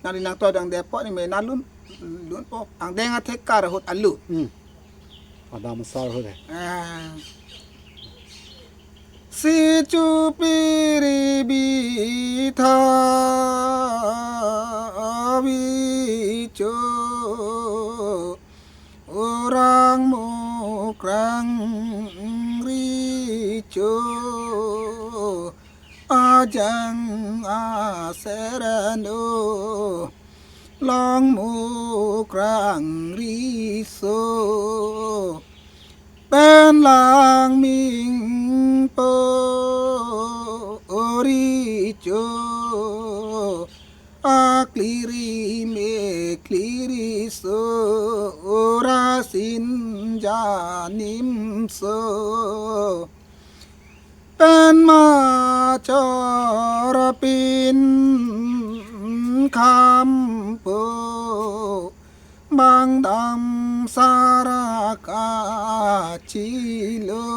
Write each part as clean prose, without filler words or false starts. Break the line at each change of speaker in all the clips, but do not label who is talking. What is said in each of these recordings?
nari nang to dang Depok ni me nalun lun po ang denga tekar hot alu
ada masalah deh
si cupiri bitha bico orang mukrang rico ajang aserano long mukrang riso bên làng mình po rico kliri me kliri so ora sin janim so pen ma chorapin kampo bang dam saraka chilo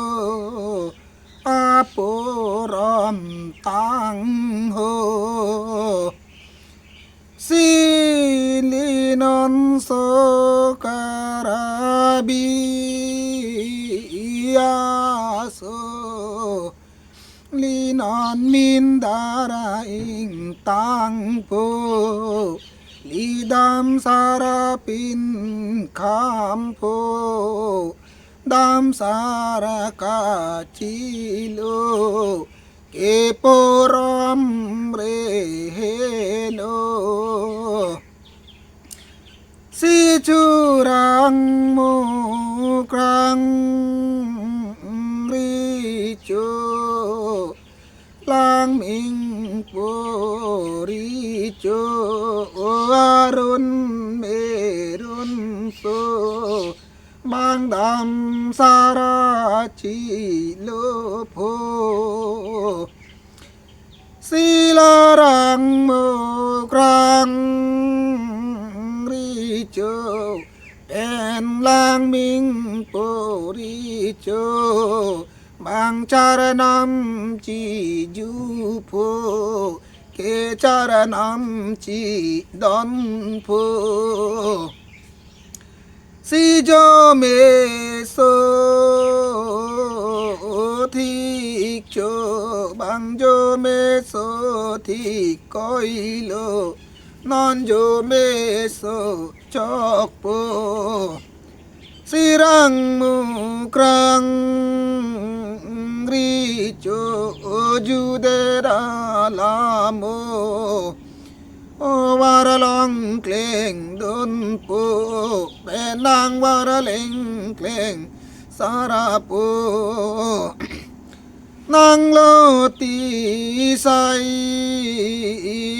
aporam tang ho silinon so karabiaso linon min daraing tangpo lidam sarapin kampo dam saraka chilo keporam rehelo si curang mukrang rico lang ming porico arun merun so bang dam sarachi lopo silarang mukrang rico den lang ming porico bang charanam chi jupo ke charanam chi don po si jo me so thi cho bang jo me so thi koi lo non jo me so chok po sirang mu krang ri cho ju de ra la mo o waralong kleng don po benang waraleng kleng sarapo nang lo ti sai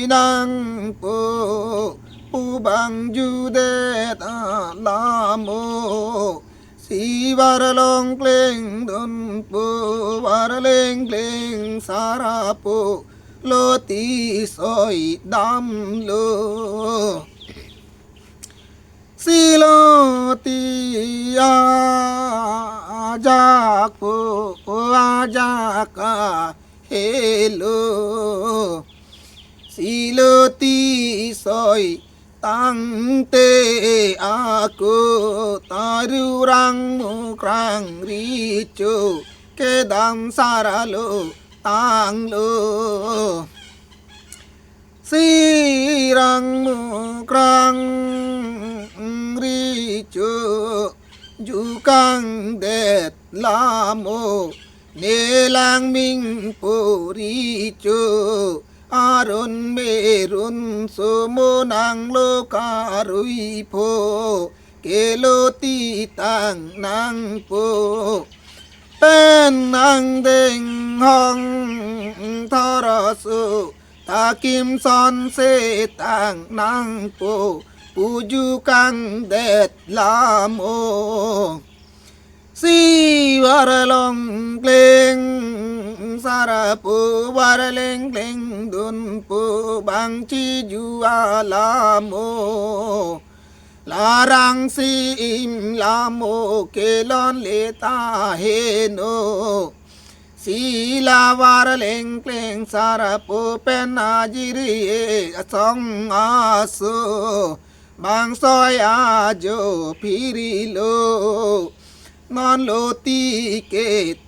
nang po ubang ju de ta la mo si waralong kleng don po waraleng kleng sarapo lo ti soi dam lo si lo ti ajak po ajaka hello si lo ti soi tang te aku tarurang mukrang rico ke dam saralo tang lo sirang mukrang rico jukang det lamo nelang ming porico arun merun sumunang lo karui po kelo titang nang po pen nang deng hong tharasu takim son se tang nang po puju kang det lamo si waralong kleng sarapu waraleng kleng dun pu bang chi ju alamo larang si im lamo kelon le ta he no ศีลาวารเลงเกลงสารปูเป็นอาจิริเอสองอาสุบางซอยอาโจพิริโลนอนโลตีเก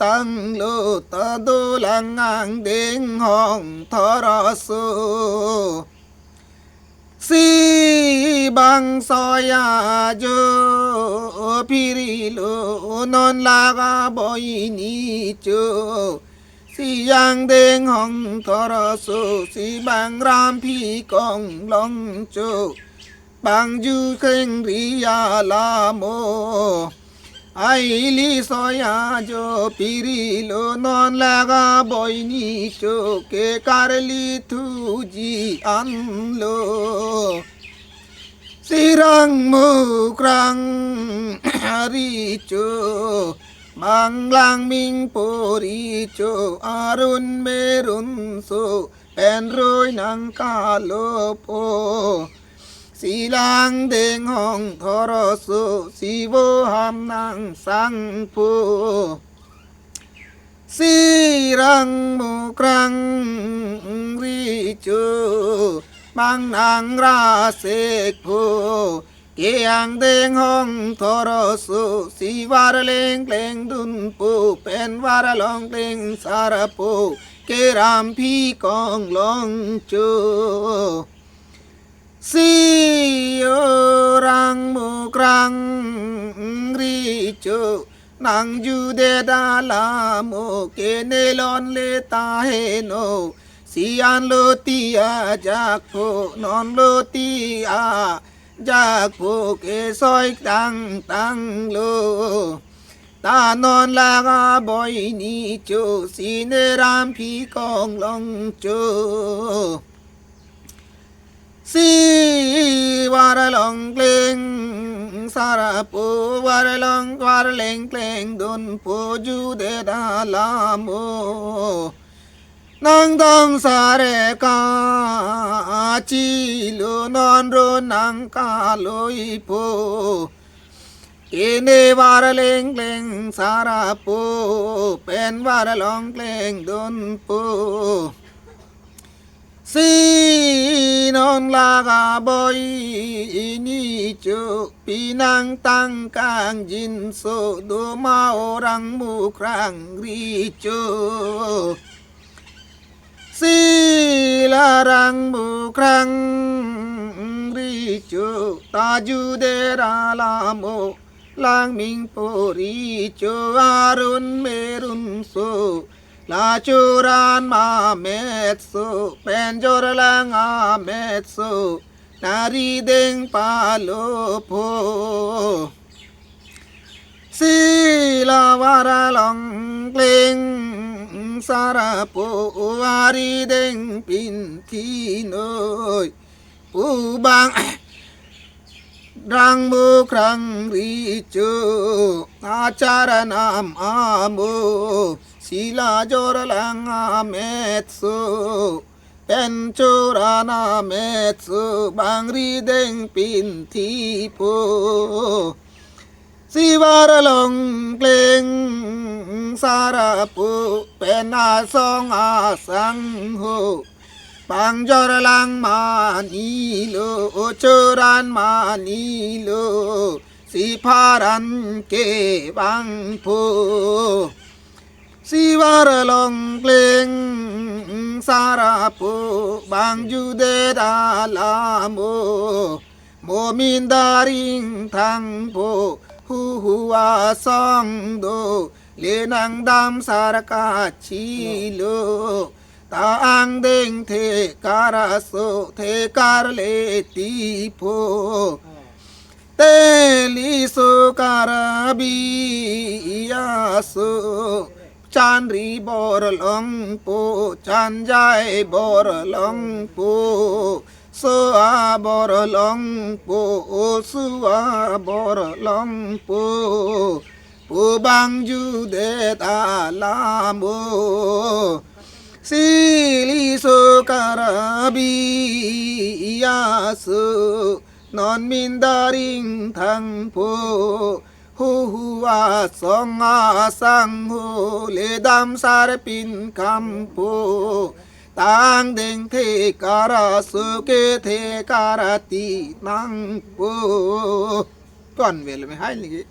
ตังโลตะโดลังอังเด้งห้องทรโซสีบังซอยาโจพิริโลนอนลากาบอยนิโจสียังเด้งห้องทรโซสีบังรามพีกองลองโจบังจูเคงริยาลาโมไอลิสอยาโจปิริโลนอนลากาบอยนิโจเกการลิทุจีอันโลสิรังมุกรังริโจมังลังมิงปุริโจอารุณเมรุนโซเป็นรอยนังกาโลโปสีลังเด้งห้องทรโสสีโวหามนางสังผูสีรังมุกรังริโจมังนางราเสกผูเกียงเด้งห้องทรโสสีวารเลงเกลงดุนปูเป็นวารลองเกลงสารปูเกรามพีกองลองโจสีโอรังมุกรังริโจนังจูเดดาลาโมเกเนลอนเลตาเฮโนสีอันโลตีอาจากโพนอนโลตีอาจากโพเกซอยตังโลตานอนลากาบอยนิโจสีเนรามพีกองลองโจสีวารลองเกลงสารปูวารลองวารเลงเกลงดุนปูจูเดดาลาโมนางดองสาเรกาจิโลนอนโรนังกาโลยโปเกเนวารเลงเกลงสารปูเป็นวารลองเกลงดุนปูสีนอนลากาบอยนิโจปีนังตังกางจินโซดูมาโอรังมุครังริโจสีลารังมุครังริโจตาจูเดราลาโมลังมิงปุริโจอารุณเมรุนโซลาจูรานมาเมตโซเป็นจรลังอาเมตโซนารีเด้งปาโลโพสีลาวาราลองเกลงสารโปวารีเด้งปินทีโนยปูบังรังมุครังริโจอาจารนามอาโมศิลาจรลังอาเมตโซเป็นโจรานาเมตโซบางรีเด้งปินทีโพสีวารลงเกลงสารปูเป็นอาสองอาสังโหปังจรลังมานีโลโจรันมานีโลสีพารันเกบังโพสีวารลงเกลงสารปูบังจูเดดาลาโมโมมินดาริงทังโพฮูฮูอาซองโดเลนังดำสารกาชิโลตาอังเด้งเทการาโซเทการเลติโพเตลิโซการาบิยาโซจันรีบอรลองปูจันใจบอรลองปูโซอาบอรลองปูสุอาบอรลองปูปูบังจูเดตาลาโมสิลิโซการาบิยาโซนอนมินดาริงทังปู huwa songa sang hu le dam sar pin kampo tang deng the kara suke the karati nang po con về là mày hay gì